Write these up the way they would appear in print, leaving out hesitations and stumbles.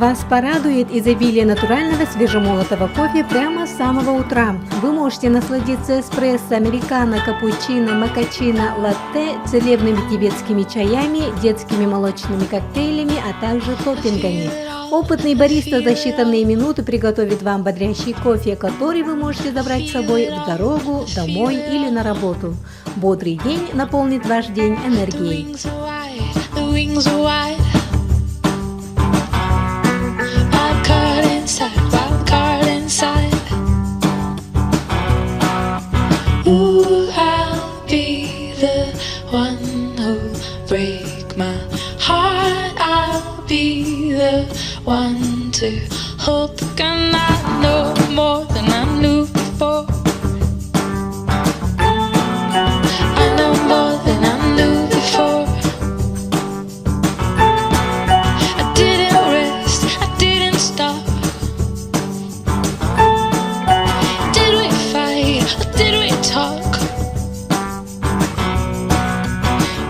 Вас порадует изобилие натурального свежемолотого кофе прямо с самого утра. Вы можете насладиться эспрессо, американо, капучино, макачино, латте, целебными тибетскими чаями, детскими молочными коктейлями, а также топпингами. Опытный бариста за считанные минуты приготовит вам бодрящий кофе, который вы можете забрать с собой в дорогу, домой или на работу. Бодрый день наполнит ваш день энергией. Ooh, I'll be the one who'll break my heart. I'll be the one to hold the gun. I know more than I knew before. I know more than I knew before. I didn't rest, I didn't stop. Did we fight or did we talk?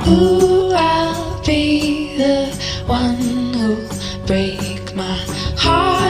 Ooh, I'll be the one who'll break my heart.